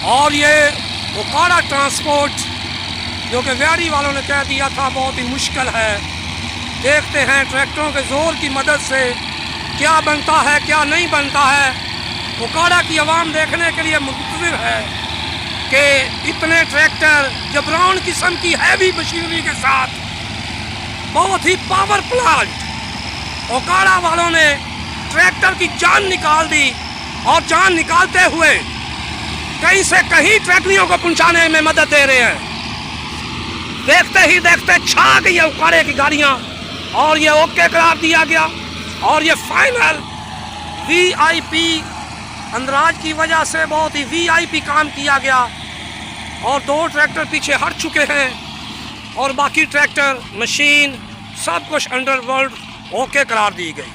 और ये ओकाड़ा ट्रांसपोर्ट जो कि व्यारी वालों ने कह दिया था बहुत ही मुश्किल है। देखते हैं ट्रैक्टरों के ज़ोर की मदद से क्या बनता है क्या नहीं बनता है। ओकाड़ा की आवाम देखने के लिए मुंतज़िर है कि इतने ट्रैक्टर जबरान किस्म की हैवी मशीनरी के साथ बहुत ही पावर प्लांट ओकाड़ा वालों ने ट्रैक्टर की जान निकाल दी और जान निकालते हुए कहीं से कहीं ट्रैक्टरियों को पहुंचाने में मदद दे रहे हैं। देखते ही देखते छा गई है ओकाड़े की गाड़ियां और ये ओके करार दिया गया और ये फाइनल वीआईपी अंदराज की वजह से बहुत ही वीआईपी काम किया गया और 2 ट्रैक्टर पीछे हट चुके हैं और बाकी ट्रैक्टर मशीन सब कुछ अंडरवर्ल्ड ओके करार दी गई।